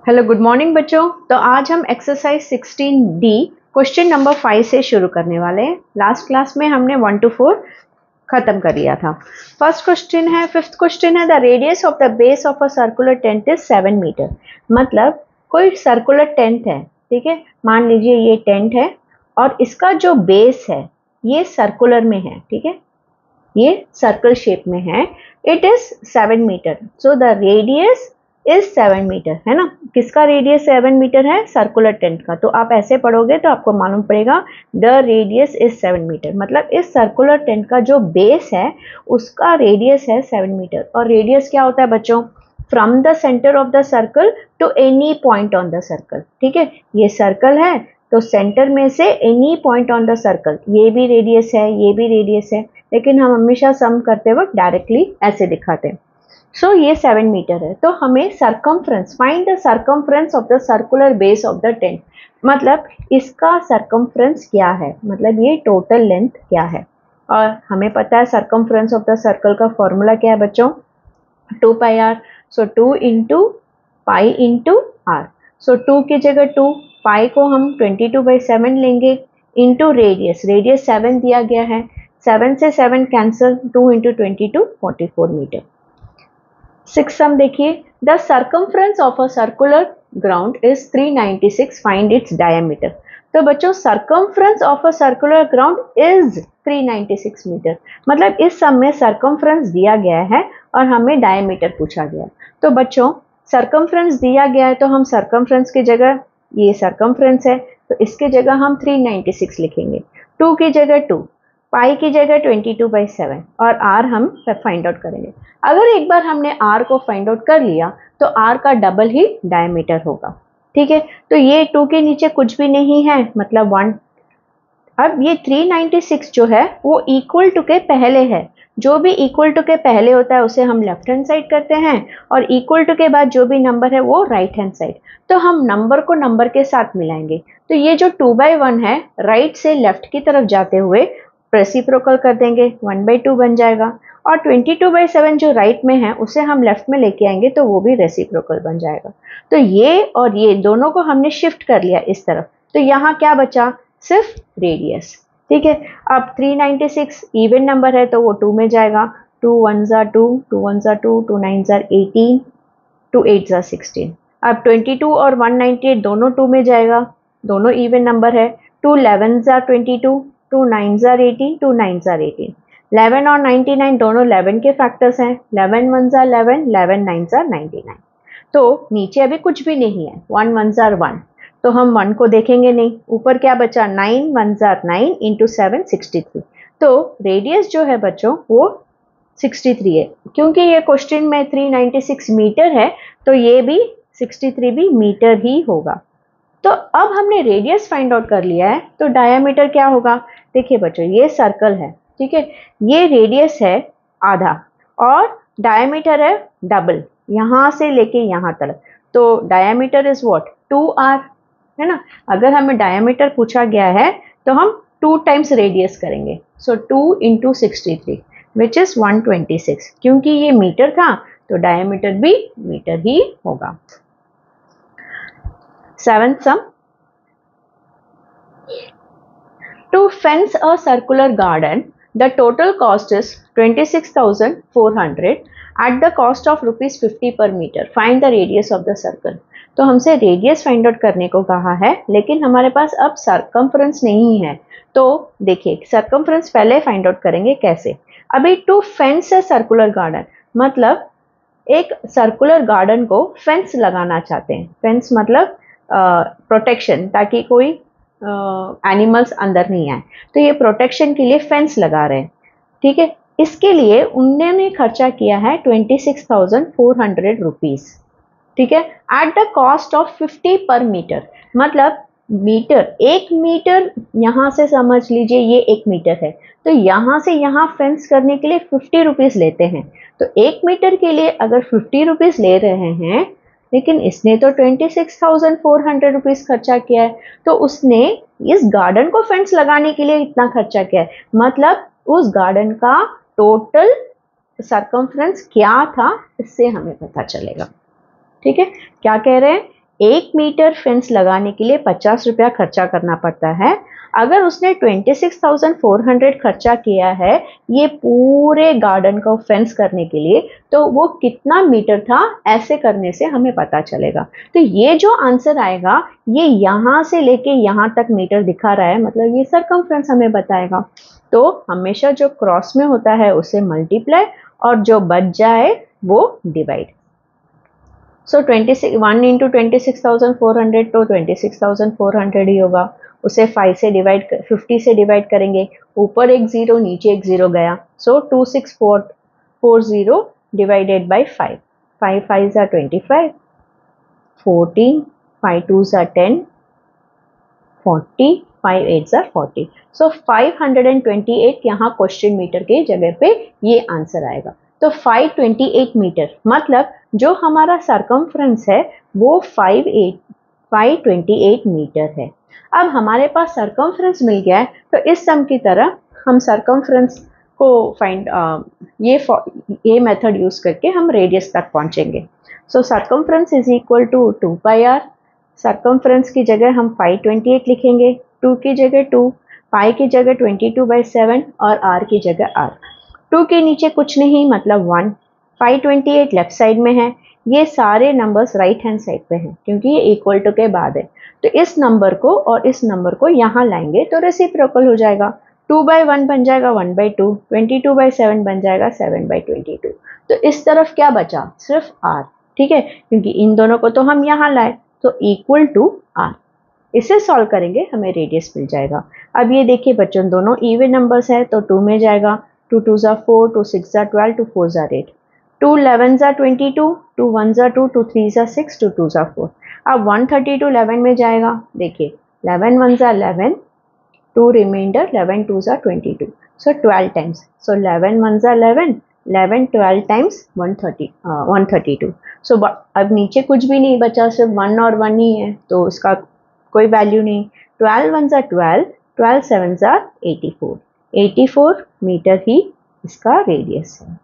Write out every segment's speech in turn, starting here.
Hello good morning बच्चों। तो आज हम एक्सरसाइज 16D क्वेश्चन नंबर 5 से शुरू करने वाले हैं। लास्ट क्लास में हमने 1 to 4 खत्म कर लिया था। फर्स्ट क्वेश्चन है, फिफ्थ क्वेश्चन है, the radius of the base of a circular tent is 7 metre. मतलब कोई सर्कुलर टेंट है, ठीक है, मान लीजिए ये टेंट है और इसका जो बेस है ये सर्कुलर में है, ठीक है, ये सर्कल शेप में है। It is 7 metre, so the radius is 7 metre, है ना। किसका रेडियस 7 मीटर है? सर्कुलर टेंट का। तो आप ऐसे पढ़ोगे तो आपको मालूम पड़ेगा द रेडियस इज 7 मीटर, मतलब इस सर्कुलर टेंट का जो बेस है उसका रेडियस है 7 मीटर। और रेडियस क्या होता है बच्चों? From the centre of the circle to any point on the circle, ठीक है। ये सर्कल है तो सेंटर में से any point on the circle, ये भी रेडियस है, ये भी रेडियस है, लेकिन हम हमेशा सम करते वक्त डायरेक्टली ऐसे दिखाते हैं। सो ये 7 मीटर है। तो हमें circumference, find the circumference of the circular base of the tent, मतलब इसका सरकमफ्रेंस क्या है, मतलब ये टोटल लेंथ क्या है। और हमें पता है सरकमफ्रेंस ऑफ द सर्कल का फॉर्मूला क्या है बच्चों? 2 pi R. So 2 into pi into are. So 2 की जगह 2, पाई को हम 22/7 लेंगे, इंटू रेडियस, रेडियस 7 दिया गया है, 7 से 7 cancel, 2 into 22 44 metre. Six sum देखिए, the circumference of a circular ground is 396, find its diameter. तो बच्चों circumference of a circular ground is 396 metre, मतलब इस सम में सर्कमफ्रेंस दिया गया है और हमें डायमीटर पूछा गया। तो बच्चों सर्कमफ्रेंस दिया गया है तो हम सर्कमफ्रेंस की जगह, ये सर्कमफ्रेंस है तो इसके जगह हम 396 लिखेंगे, 2 की जगह 2, पाई की जगह 22/7 और आर हम फाइंड आउट करेंगे। अगर एक बार हमने आर को फाइंड आउट कर लिया तो आर का डबल ही डायमीटर होगा, ठीक है। तो ये 2 के नीचे कुछ भी नहीं है, मतलब 1। अब ये 396 जो है वो इक्वल टू के पहले है, जो भी इक्वल टू के पहले होता है उसे हम लेफ्ट हैंड साइड करते हैं और इक्वल टू के बाद जो भी नंबर है वो राइट हैंड साइड। तो हम नंबर को नंबर के साथ मिलाएंगे। तो ये जो 2/1 है राइट से लेफ्ट की तरफ जाते हुए रेसिप्रोकल कर देंगे, 1/2 बन जाएगा। और 22/7 जो राइट में है उसे हम लेफ्ट में लेके आएंगे तो वो भी रेसिप्रोकल बन जाएगा। तो ये और ये दोनों को हमने शिफ्ट कर लिया इस तरफ, तो यहाँ क्या बचा? सिर्फ रेडियस, ठीक है। अब 396 इवन नंबर है तो वो 2 में जाएगा, 2 1 ज़ा 2, 2 1 ज़ा 2, 2 9 ज़ा 18, 2 8 ज़ा 16। अब 22 और 198 दोनों 2 में जाएगा, दोनों इवन नंबर है, 2 11 ज़ा 22, 2 9 ज़ा 18, 2 9 ज़ा 18। 11 और 99 दोनों 11 के फैक्टर्स हैं, 11 1 ज़ा 11, 11 9 ज़ा 99। तो नीचे अभी कुछ भी नहीं है, 1 1 ज़ा 1, तो हम 1 को देखेंगे नहीं। ऊपर क्या बचा? 9 1 ज़ा 9 इंटू 7 63। तो रेडियस जो है बच्चों वो 63 है, क्योंकि ये क्वेश्चन में 396 मीटर है तो ये भी 63 भी मीटर ही होगा। तो अब हमने रेडियस फाइंड आउट कर लिया है तो डायमीटर क्या होगा? देखिए बच्चों ये सर्कल है, ठीक है, ये रेडियस है आधा और डायमीटर है डबल, यहां से लेके यहां तक। तो डायमीटर इज व्हाट? 2r, है ना। अगर हमें डायमीटर पूछा गया है तो हम 2 टाइम्स रेडियस करेंगे। सो 2 इंटू 63 विच इज 126, क्योंकि ये मीटर था तो डायमीटर भी मीटर ही होगा। Seventh sum, to fence a circular garden the total cost is 26,400 at the cost of ₹50 per metre, find the radius of the circle. तो हमसे रेडियस फाइंड आउट करने को कहा है, लेकिन हमारे पास अब सर्कमफ्रेंस नहीं है। तो देखिए सर्कमफ्रेंस पहले फाइंड आउट करेंगे कैसे। अभी to fence a circular garden, मतलब एक सर्कुलर गार्डन को फेंस लगाना चाहते हैं। फेंस मतलब प्रोटेक्शन, ताकि कोई एनिमल्स अंदर नहीं आए, तो ये प्रोटेक्शन के लिए फेंस लगा रहे हैं, ठीक है। इसके लिए उन्होंने खर्चा किया है 26,400 रुपीज, ठीक है, eight the cost of 50 per metre. मतलब मीटर, 1 मीटर, यहां से समझ लीजिए ये 1 मीटर है, तो यहां से यहां फेंस करने के लिए 50 रुपीज लेते हैं। तो 1 मीटर के लिए अगर 50 रुपीज ले रहे हैं, लेकिन इसने तो 26,400 रुपीज खर्चा किया है, तो उसने इस गार्डन को फेंस लगाने के लिए इतना खर्चा किया है, मतलब उस गार्डन का टोटल सर्कमफ्रेंस क्या था इससे हमें पता चलेगा, ठीक है। क्या कह रहे हैं 1 मीटर फेंस लगाने के लिए 50 रुपया खर्चा करना पड़ता है। अगर उसने 26,400 खर्चा किया है ये पूरे गार्डन को फेंस करने के लिए, तो वो कितना मीटर था ऐसे करने से हमें पता चलेगा। तो ये जो आंसर आएगा ये यहाँ से लेके यहाँ तक मीटर दिखा रहा है, मतलब ये सरकमफ्रेंस हमें बताएगा। तो हमेशा जो क्रॉस में होता है उसे मल्टीप्लाई और जो बच जाए वो डिवाइड। सो 1 इंटू 26,400 तो 26,400 ही होगा। उसे 50 से डिवाइड करेंगे, ऊपर एक जीरो नीचे एक जीरो गया, सो 26440 divided by 5। 5 5 are 25, 14, 5 2s are 10, 40, 5 8s are 40। सो 528 यहाँ क्वेश्चन मीटर के जगह पे ये आंसर आएगा। तो 528 मीटर मतलब जो हमारा सरकमफ्रेंस है वो 528 मीटर है। अब हमारे पास सरकमफ्रेंस मिल गया है, तो इस सम की तरह हम सरकमफ्रेंस को ये मेथड यूज करके हम रेडियस तक पहुंचेंगे। So circumference is equal to 2 pi R. Circumference की जगह हम 528 लिखेंगे, 2 की जगह 2, पाई की जगह 22/7 और आर की जगह आर। 2 के नीचे कुछ नहीं मतलब 1, 528 लेफ्ट साइड में है, ये सारे नंबर्स राइट हैंड साइड पे हैं क्योंकि ये इक्वल टू के बाद है। तो इस नंबर को और इस नंबर को यहाँ लाएंगे तो रेसिप्रोकल हो जाएगा, 2/1 बन जाएगा 1/2, 22/7 बन जाएगा 7/22। तो इस तरफ क्या बचा, सिर्फ r, ठीक है, क्योंकि इन दोनों को तो हम यहाँ लाए तो इक्वल टू r। इसे सॉल्व करेंगे हमें रेडियस मिल जाएगा। अब ये देखिए बच्चों दोनों इवन नंबर्स है तो 2 में जाएगा, 2 2s are 4, 2 6s are 12, 2 4s are 8, 2 11s are 22, 2 1s are 2, 2 3s are 6, 2 2s are 4। अब 132 11 में जाएगा, देखिए 11 1s are 11, 2 remainder 11 2s are 22, so 12 times, so 11 1s are 11, 11 12 times 132। So अब नीचे कुछ भी नहीं बचा, सिर्फ 1 और 1 ही है तो इसका कोई वैल्यू नहीं। 12 1s are 12, 12 7s are 84, 84 metre ही इसका रेडियस है।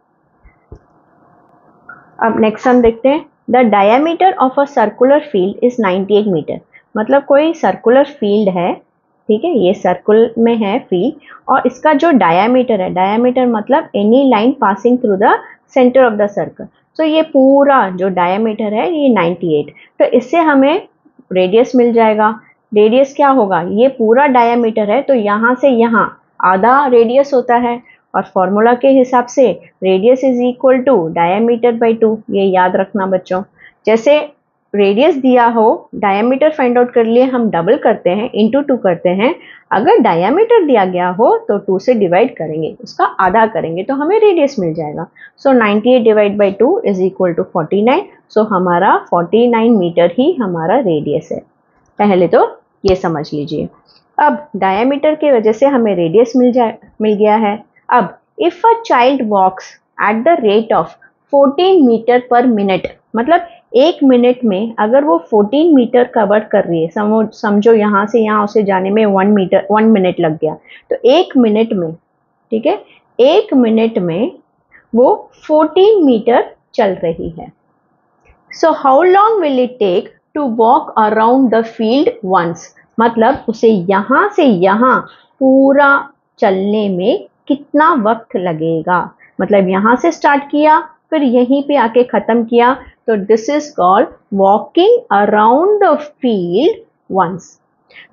अब नेक्स्ट हम देखते हैं, the diameter of a circular field is 98 metre. मतलब कोई सर्कुलर फील्ड है, ठीक है, ये सर्कुल में है फील्ड और इसका जो डायमीटर है, डायमीटर मतलब any line passing through the centre of the circle. तो ये पूरा जो डायमीटर है ये 98, तो इससे हमें रेडियस मिल जाएगा। रेडियस क्या होगा, ये पूरा डायमीटर है तो यहाँ से यहाँ आधा रेडियस होता है और फॉर्मूला के हिसाब से radius is equal to diameter by 2। ये याद रखना बच्चों, जैसे रेडियस दिया हो डायमीटर फाइंड आउट कर लिए हम डबल करते हैं, इंटू 2 करते हैं। अगर डायमीटर दिया गया हो तो 2 से डिवाइड करेंगे, उसका आधा करेंगे तो हमें रेडियस मिल जाएगा। So 98 divide by 2 is equal to 49। So हमारा 49 मीटर ही हमारा रेडियस है। पहले तो ये समझ लीजिए। अब डायमीटर की वजह से हमें रेडियस मिल गया है। अब if a child walks at the rate of 14 metre per minute, मतलब 1 मिनट में अगर वो 14 मीटर कवर कर रही है, समझो यहाँ से यहाँ उसे जाने में 1 मिनट लग गया, तो 1 मिनट में, ठीक है, 1 मिनट में वो 14 मीटर चल रही है। So how long will it take to walk around the field once, मतलब उसे यहाँ से यहाँ पूरा चलने में कितना वक्त लगेगा। मतलब यहाँ से स्टार्ट किया फिर यहीं पे आके ख़त्म किया, तो this is called walking around the field once.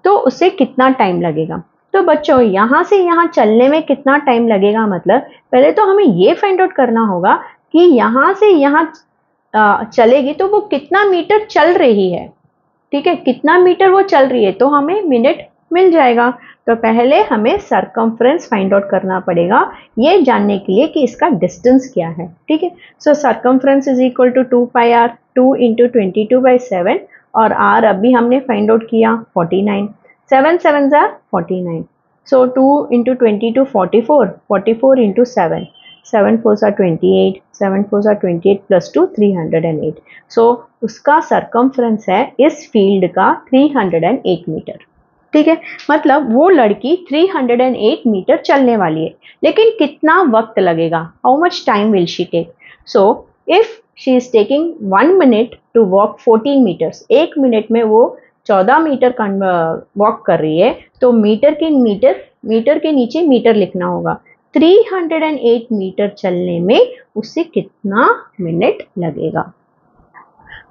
तो उसे कितना टाइम लगेगा। तो बच्चों यहाँ से यहाँ चलने में कितना टाइम लगेगा, मतलब पहले तो हमें ये फाइंड आउट करना होगा कि यहाँ से यहाँ चलेगी तो वो कितना मीटर चल रही है, ठीक है, कितना मीटर वो चल रही है तो हमें मिनट मिल जाएगा। तो पहले हमें सरकमफ्रेंस फाइंड आउट करना पड़ेगा ये जानने के लिए कि इसका डिस्टेंस क्या है, ठीक है। So circumference is equal to 2 pi R, 2 into 22/7 और आर अभी हमने फाइंड आउट किया 49, 7 7 jar 49, so 2 into 22 44, 44 into 7, 7 4s are 28, 7 4s are 28 plus 2 308। सो उसका सरकमफ्रेंस है इस फील्ड का 308 मीटर, ठीक है। मतलब वो लड़की 308 मीटर चलने वाली है, लेकिन कितना वक्त लगेगा, how much time will she take. So if she is taking 1 minute to walk 14 metres. 1 minute में वो 14 मीटर वॉक कर रही है, तो मीटर के नीचे मीटर लिखना होगा। 308 मीटर चलने में उसे कितना मिनट लगेगा।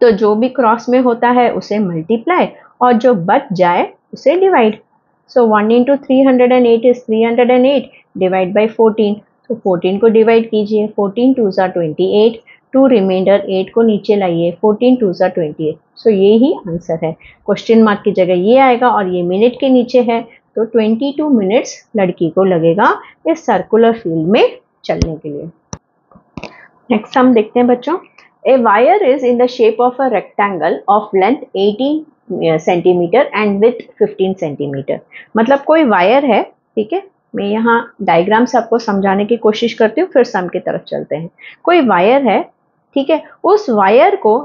तो जो भी क्रॉस में होता है उसे मल्टीप्लाई और जो बच जाए उसे divide. So 1 into 308 is 308 divide by 14। तो 14 को डिवाइड कीजिए, 14 टू ज़ा 28, 2 रिमाइंडर 8 को नीचे लाइए, 14 टू ज़ा 28। सो ये ही आंसर है। क्वेश्चन मार्क की जगह ये आएगा और ये मिनट के नीचे है, तो 22 मिनट्स लड़की को लगेगा इस सर्कुलर फील्ड में चलने के लिए। नेक्स्ट हम देखते हैं बच्चों, A wire is in the shape of a rectangle of length 18 centimeter and width 15 centimeter। मतलब कोई वायर है, ठीक है, मैं यहाँ डायग्राम से आपको समझाने की कोशिश करती हूँ, फिर सम की तरफ चलते हैं। कोई वायर है, ठीक है, उस वायर को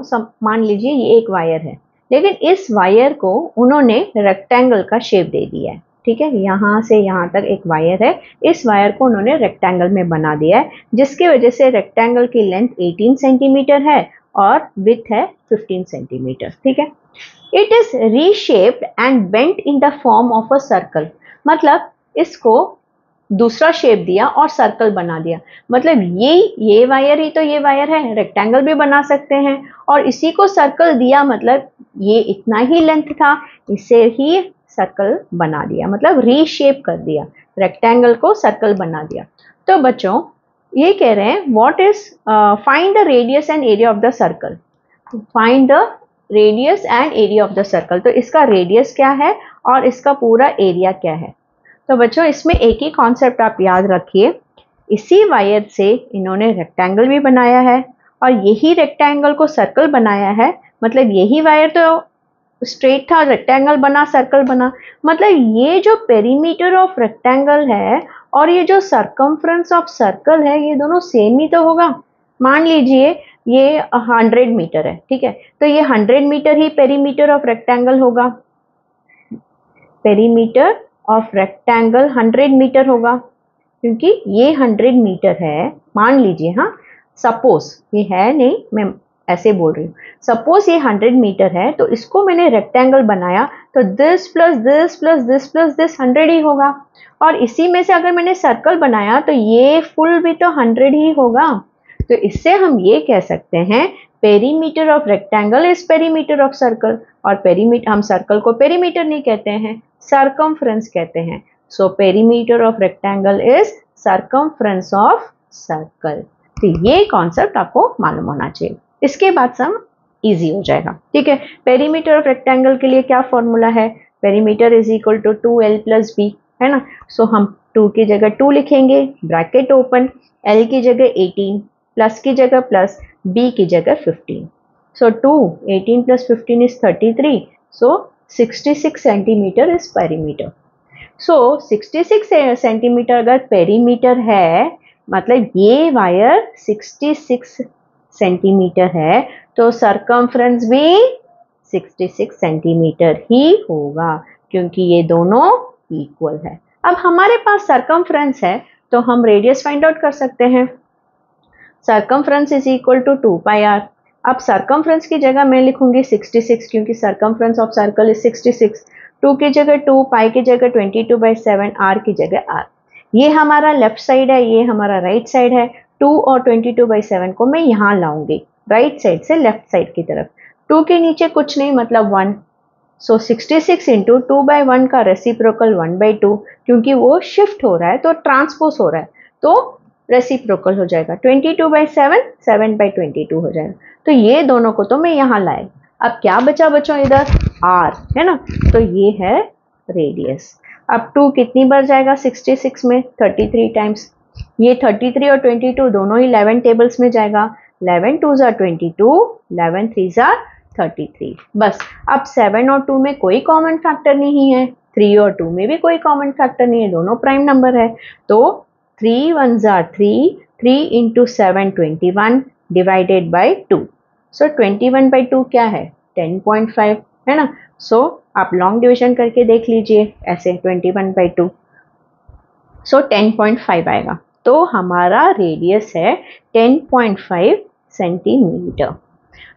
मान लीजिए ये एक वायर है, लेकिन इस वायर को उन्होंने रेक्टेंगल का शेप दे दिया है, ठीक है, यहाँ से यहाँ तक एक वायर है, इस वायर को उन्होंने रेक्टेंगल में बना दिया है, जिसकी वजह से रेक्टेंगल की लेंथ 18 सेंटीमीटर है और विड्थ है 15 सेंटीमीटर, ठीक है। It is reshaped and bent in the form of a circle. मतलब इसको दूसरा शेप दिया और सर्कल बना दिया। मतलब ये वायर ही तो ये वायर है, रेक्टेंगल भी बना सकते हैं, और इसी को सर्कल दिया, मतलब ये इतना ही लेंथ था, इसे ही सर्कल बना दिया, मतलब रीशेप कर दिया, रेक्टेंगल को सर्कल बना दिया। तो बच्चों ये कह रहे हैं what is find the radius and area of the circle. Find the radius and area of the circle. तो इसका रेडियस क्या है और इसका पूरा एरिया क्या है। तो बच्चों इसमें एक ही कॉन्सेप्ट आप याद रखिए, इसी वायर से इन्होंने रेक्टेंगल भी बनाया है और यही रेक्टेंगल को सर्कल बनाया है। मतलब यही वायर तो स्ट्रेट था, रेक्टेंगल बना, सर्कल बना। मतलब ये जो पेरीमीटर ऑफ रेक्टेंगल है और ये जो सर्कमफ्रेंस ऑफ सर्कल है, ये दोनों सेम ही तो होगा। मान लीजिए ये 100 मीटर है, ठीक है, तो ये 100 मीटर ही पेरीमीटर ऑफ रेक्टेंगल होगा। पेरीमीटर ऑफ रेक्टेंगल 100 मीटर होगा, क्योंकि ये 100 मीटर है। मान लीजिए, हाँ, सपोज ये है नहीं, मैं ऐसे बोल रही हूँ, सपोज ये 100 मीटर है, तो इसको मैंने रेक्टेंगल बनाया, तो this plus this plus this plus this 100 ही होगा। और इसी में से अगर मैंने सर्कल बनाया तो ये फुल भी तो 100 ही होगा। तो इससे हम ये कह सकते हैं perimeter of rectangle is perimeter of circle. और पेरीमीटर, हम सर्कल को पेरीमीटर नहीं कहते हैं, सर्कमफ्रेंस कहते हैं। So perimeter of rectangle is circumference of circle. तो ये कॉन्सेप्ट आपको मालूम होना चाहिए, इसके बाद सम इजी हो जाएगा, ठीक है। पेरीमीटर ऑफ रेक्टेंगल के लिए क्या फॉर्मूला है, perimeter is equal to 2l plus b, है ना। सो हम 2 की जगह 2 लिखेंगे, ब्रैकेट ओपन, l की जगह 18, प्लस की जगह प्लस, b की जगह 15। सो 2, 18 plus 15 is 33। So 66 centimetre is perimeter. So 66 centimetre अगर पेरीमीटर है, मतलब ये वायर 66 सेंटीमीटर है, तो सरकमफ्रेंस भी 66 सेंटीमीटर ही होगा, क्योंकि ये दोनों इक्वल है। अब हमारे पास सरकमफ्रेंस है, तो हम रेडियस फाइंड आउट कर सकते हैं। Circumference is equal to 2 pi r. अब सरकमफ्रेंस की जगह मैं लिखूंगी 66, क्योंकि सरकमफ्रेंस ऑफ सर्कल इज 66। 2 की जगह 2, पाई की जगह 22/7, आर की जगह आर। ये हमारा लेफ्ट साइड है, ये हमारा राइट साइड है। 2 और 22/7 को मैं यहाँ लाऊंगी, राइट साइड से लेफ्ट साइड की तरफ। 2 के नीचे कुछ नहीं, मतलब 1। सो 66 इंटू 2/1 का रेसिप्रोकल 1/2, क्योंकि वो शिफ्ट हो रहा है तो ट्रांसपोज हो रहा है, तो रेसिप्रोकल हो जाएगा। 22/7 7/22 हो जाएगा। तो ये दोनों को तो मैं यहाँ लाए। अब क्या बचा बच्चों इधर, r है ना, तो ये है रेडियस। अब 2 कितनी बार जाएगा 66 में, 33 टाइम्स। ये 33 और 22 दोनों ही 11 टेबल्स में जाएगा। 11 2 ज़ा 22, 11 3 ज़ा 33। बस अब 7 और 2 में कोई कॉमन फैक्टर नहीं है, 3 और 2 में भी कोई कॉमन फैक्टर नहीं है, दोनों प्राइम नंबर है। तो 3 1 ज़ा 3, 3 इंटू 7 21 डिवाइडेड बाई 2। सो 21/2 क्या है, 10.5, है ना। सो आप लॉन्ग डिविजन करके देख लीजिए ऐसे, 21/2, सो 10.5 आएगा। तो हमारा रेडियस है 10.5 सेंटीमीटर।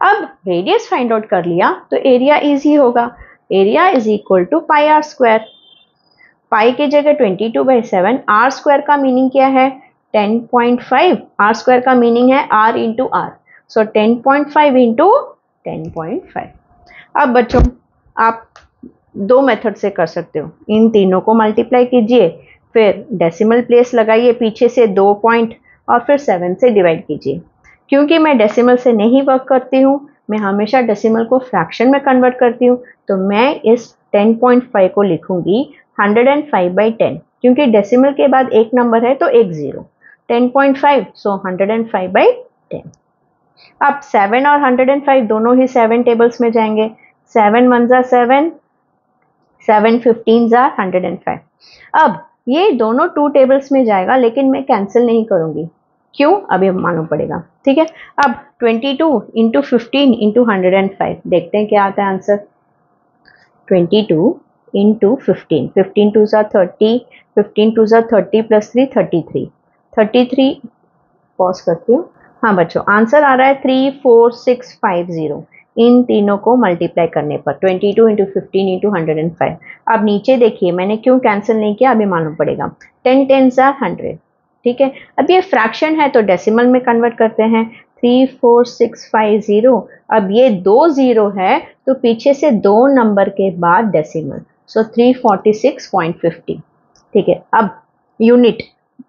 अब रेडियस फाइंड आउट कर लिया तो एरिया इजी होगा। Area is equal to pi R square. Pi की जगह 22/7, आर स्क्वायर का मीनिंग क्या है 10.5, आर स्क्वायर का मीनिंग है r into are, so 10.5 into 10.5। अब बच्चों आप दो मेथड से कर सकते हो, इन तीनों को मल्टीप्लाई कीजिए, फिर डेसिमल प्लेस लगाइए पीछे से 2 पॉइंट और फिर 7 से डिवाइड कीजिए। क्योंकि मैं डेसिमल से नहीं वर्क करती हूँ, मैं हमेशा डेसिमल को फ्रैक्शन में कन्वर्ट करती हूँ, तो मैं इस 10.5 को लिखूंगी 105/10, क्योंकि डेसिमल के बाद एक नंबर है तो एक जीरो, 10.5 सो 105/10। अब 7 और 105 दोनों ही 7 टेबल्स में जाएंगे, 7 1 जा 7, 7 15 जा 105। अब ये दोनों 2 टेबल्स में जाएगा, लेकिन मैं कैंसिल नहीं करूंगी, क्यों अभी मालूम पड़ेगा, ठीक है। अब 22 इंटू 15 इंटू 105, देखते हैं क्या आता है आंसर। 22 इंटू 15, 15 2 जा 30, 15 2 जा 30 प्लस 3 33, 33 पॉज करती हूँ। हाँ बच्चों आंसर आ रहा है 34650, इन तीनों को मल्टीप्लाई करने पर 22 इंटू 15 इंटू 105। अब नीचे देखिए मैंने क्यों कैंसिल नहीं किया, अभी मालूम पड़ेगा। 10 10 जा 100, ठीक है। अब ये फ्रैक्शन है तो डेसिमल में कन्वर्ट करते हैं, 34650। अब ये 2 जीरो है तो पीछे से 2 नंबर के बाद डेसिमल, सो 346.50, ठीक है। अब यूनिट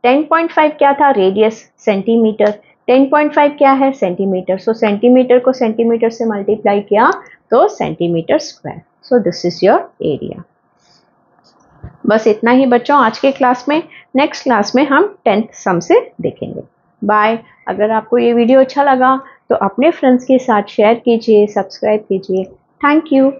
10.5 क्या था, रेडियस सेंटीमीटर, 10.5 क्या है सेंटीमीटर, सो सेंटीमीटर को सेंटीमीटर से मल्टीप्लाई किया तो centimetre square, so this is your area. बस इतना ही बच्चों आज के क्लास में। नेक्स्ट क्लास में हम 10th सम से देखेंगे। बाय। अगर आपको ये वीडियो अच्छा लगा तो अपने फ्रेंड्स के साथ शेयर कीजिए, सब्सक्राइब कीजिए। Thank you.